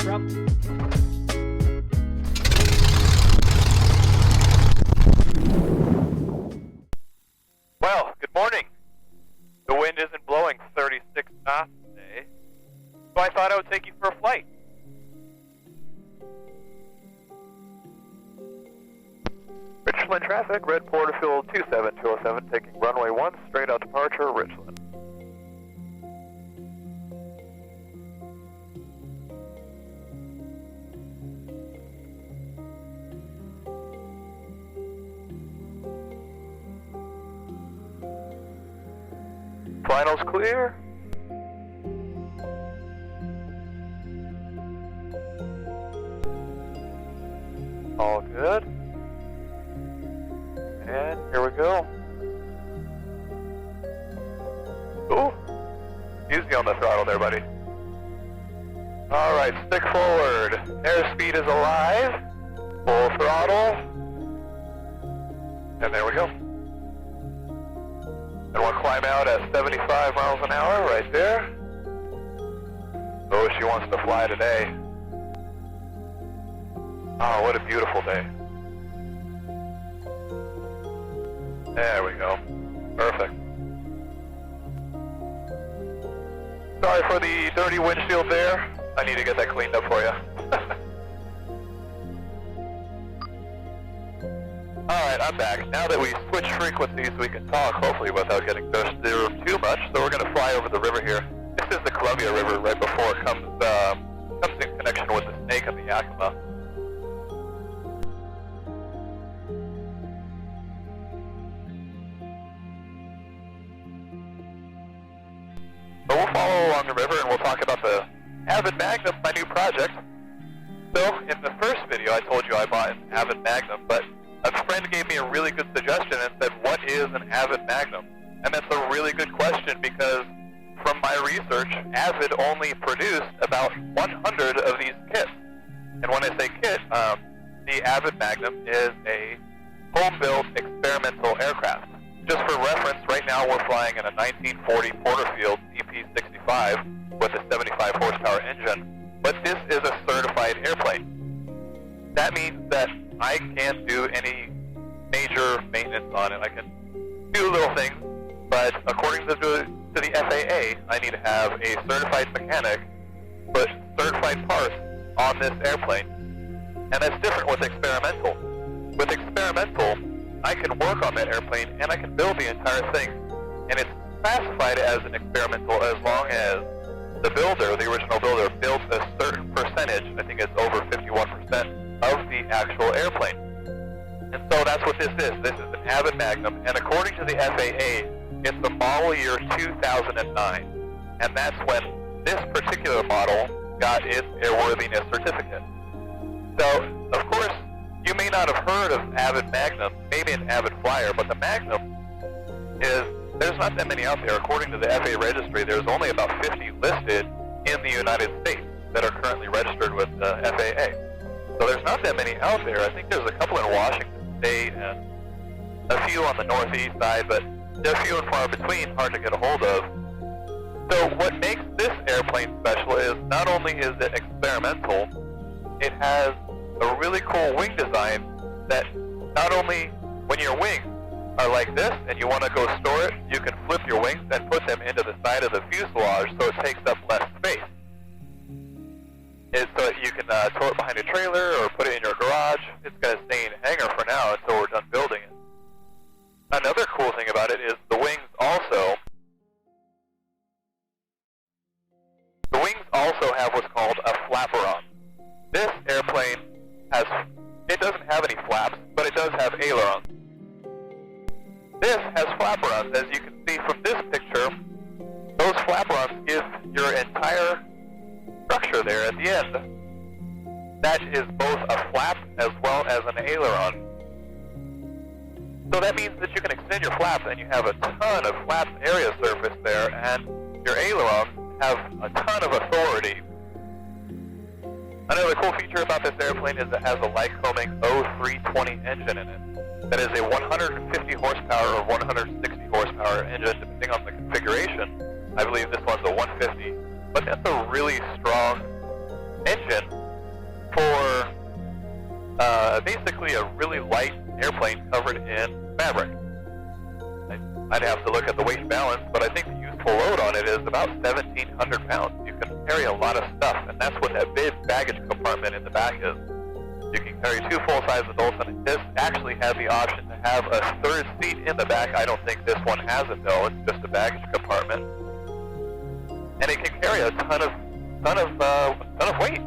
from. Well, good morning. The wind isn't blowing 36 knots today, so I thought I would take you for a flight. Richland traffic, red Porterfield 27207, taking runway 1 straight out departure, Richland. Finals clear. All good. And here we go. Ooh. Easy on the throttle there, buddy. Alright, stick forward. Airspeed is alive. Full throttle. And there we go. And we'll climb out at 75 miles an hour right there. Oh, she wants to fly today. Oh, what a beautiful day. There we go. Perfect. Sorry for the dirty windshield there. I need to get that cleaned up for you. Alright, I'm back. Now that we switched frequencies, we can talk, hopefully without getting dosed through too much. So we're going to fly over the river here. This is the Columbia River right before it comes in connection with the Snake and the Yakima. So we'll follow along the river and we'll talk about the Avid Magnum, my new project. So in the first video I told you I bought an Avid Magnum, but a friend gave me a really good suggestion and said, what is an Avid Magnum? And that's a really good question because from my research, Avid only produced about 100 of these kits. And when I say kit, the Avid Magnum is a home-built experimental aircraft. Just for reference, right now we're flying in a 1940 Porterfield CP-65 with a 75 horsepower engine, but this is a certified airplane. That means that I can't do any major maintenance on it. I can do little things, but according to the FAA, I need to have a certified mechanic put certified parts on this airplane. And that's different with experimental. With experimental, I can work on that airplane and I can build the entire thing. And it's classified as an experimental as long as the builder, the original builder, built a certain percentage, I think it's over 51%, of the actual airplane. And so that's what this is. This is an Avid Magnum, and according to the FAA, it's the model year 2009. And that's when this particular model got its airworthiness certificate. So, of course, you may not have heard of Avid Magnum, maybe an Avid Flyer, but the Magnum there's not that many out there. According to the FAA registry, there's only about 50 listed in the United States that are currently registered with the FAA. So there's not that many out there. I think there's a couple in Washington State and a few on the northeast side, but they're few and far between, hard to get a hold of. So what makes this airplane special is not only is it experimental, it has a really cool wing design that not only when your wings are like this and you want to go store it, you can flip your wings and put them into the side of the fuselage so it takes up less space. So you can tow it behind a trailer or put it in your garage. It's going to stay in a hangar for now until we're done building it. Another cool thing about it is the wings also have what's called a flaperon. This airplane doesn't have any flaps, but it does have ailerons. This has flaperons. As you can see from this picture, those flaperons give your entire structure there at the end. That is both a flap as well as an aileron. So that means that you can extend your flaps and you have a ton of flaps area surface there, and your ailerons have a ton of authority. Another cool feature about this airplane is it has a Lycoming 0320 engine in it. That is a 150 horsepower or 160 horsepower engine, depending on the configuration. I believe this one's a 150, but that's a really strong engine. engine for basically a really light airplane covered in fabric. I'd have to look at the weight and balance, but I think the useful load on it is about 1,700 pounds. You can carry a lot of stuff, and that's what that big baggage compartment in the back is. You can carry 2 full-size adults, and this actually has the option to have a 3rd seat in the back. I don't think this one has it though. It's just a baggage compartment, and it can carry a ton of weight.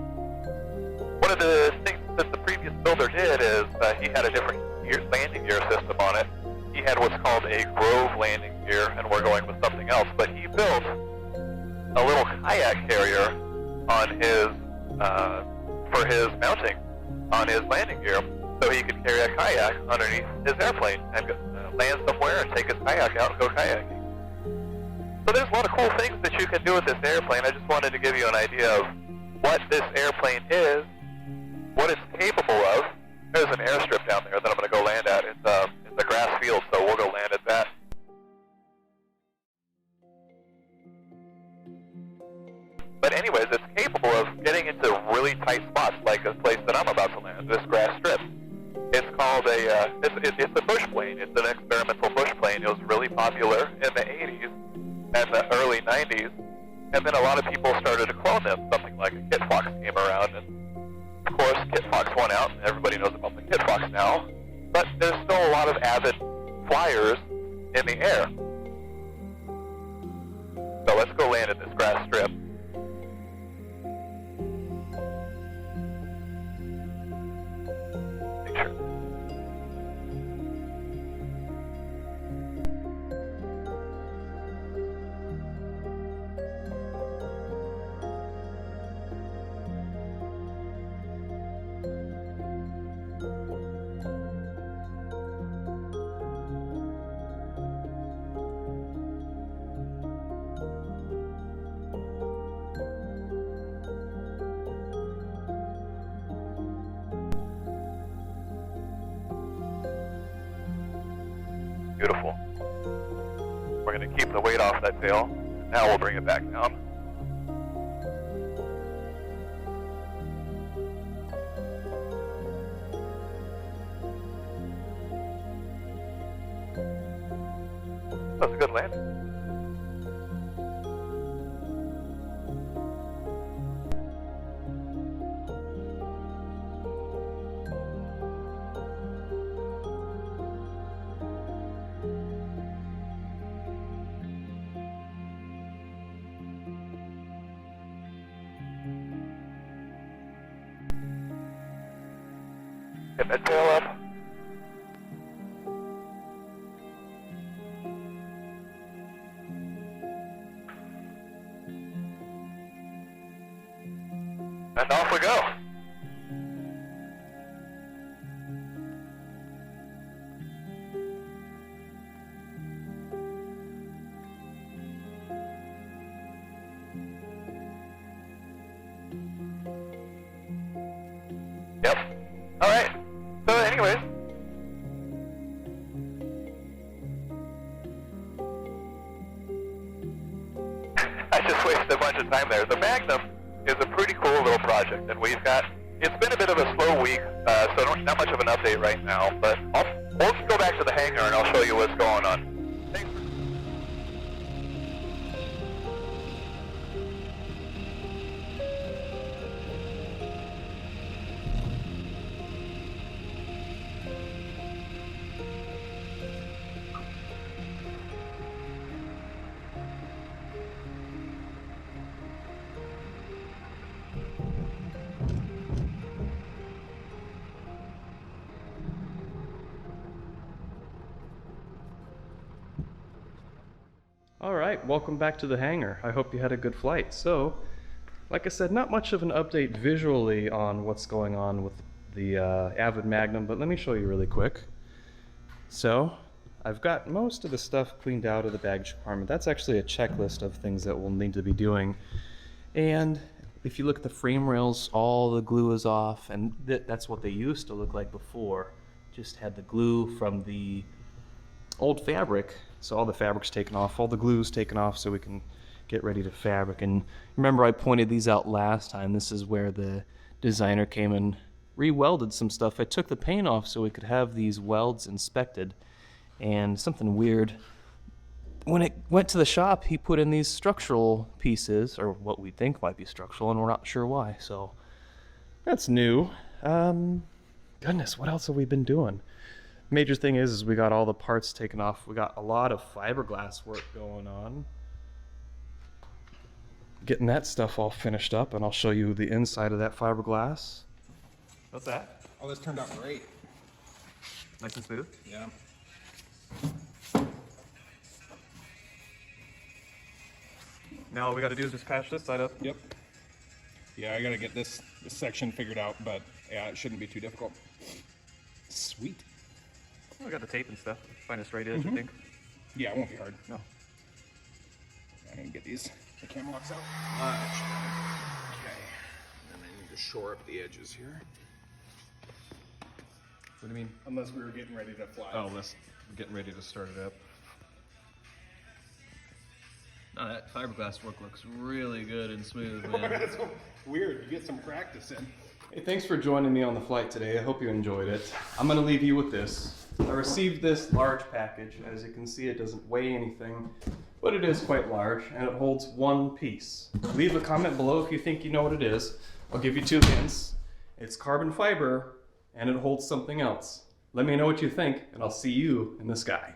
One of the things that the previous builder did is he had a different landing gear system on it. He had what's called a Grove landing gear, and we're going with something else. But he built a little kayak carrier on his for his mounting on his landing gear, so he could carry a kayak underneath his airplane and land somewhere and take his kayak out and go kayaking. So there's a lot of cool things that you can do with this airplane. I just wanted to give you an idea of what this airplane is, what it's capable of. There's an airstrip down there that I'm going to go land at. It's a grass field, so we'll go land at that. But anyways, it's capable of getting into really tight spots, like a place that I'm about to land, this grass strip. It's called it's a bush plane. It's an experimental bush plane. It was really popular in the 80s and the early 90s, and then a lot of people started to clone them. Something like a Kit Fox came around, and of course Kit Fox won out, and everybody knows about the Kit Fox now. But there's still a lot of avid flyers in the air. So let's go land at this grass strip. Beautiful. We're going to keep the weight off that tail. Now we'll bring it back down. That's a good landing. Get that tail up. And off we go. Yep. All right. So anyways, I just wasted a bunch of time there. The Magnum is a pretty cool little project, and it's been a bit of a slow week, so not much of an update right now, but we'll go back to the hangar and I'll show you what's going on. Thanks. Alright, welcome back to the hangar. I hope you had a good flight. So, like I said, not much of an update visually on what's going on with the Avid Magnum, but let me show you really quick. So, I've got most of the stuff cleaned out of the baggage compartment. That's actually a checklist of things that we'll need to be doing. And if you look at the frame rails, all the glue is off, and that's what they used to look like before. Just had the glue from the old fabric, so all the fabric's taken off, all the glue's taken off, so we can get ready to fabric. And remember, I pointed these out last time. This is where the designer came and re-welded some stuff. I took the paint off so we could have these welds inspected, and something weird. When it went to the shop, he put in these structural pieces, or what we think might be structural, and we're not sure why. So that's new. Goodness, what else have we been doing? Major thing is we got all the parts taken off. We got a lot of fiberglass work going on. Getting that stuff all finished up, and I'll show you the inside of that fiberglass. What's that? Oh, this turned out great. Nice and smooth? Yeah. Now all we got to do is just patch this side up. Yep. Yeah, I gotta get this section figured out, but yeah, it shouldn't be too difficult. Sweet. We got the tape and stuff. Find a straight edge, I think. Yeah, it won't be hard. No. I'm gonna get the camera locks out. Okay. And I need to shore up the edges here. What do you mean? Unless we were getting ready to fly. Oh, let's getting ready to start it up. Oh, that fiberglass work looks really good and smooth, man. That's so weird. You get some practice in. Hey, thanks for joining me on the flight today. I hope you enjoyed it. I'm going to leave you with this. I received this large package. As you can see, it doesn't weigh anything, but it is quite large, and it holds one piece. Leave a comment below if you think you know what it is. I'll give you 2 hints. It's carbon fiber, and it holds something else. Let me know what you think, and I'll see you in the sky.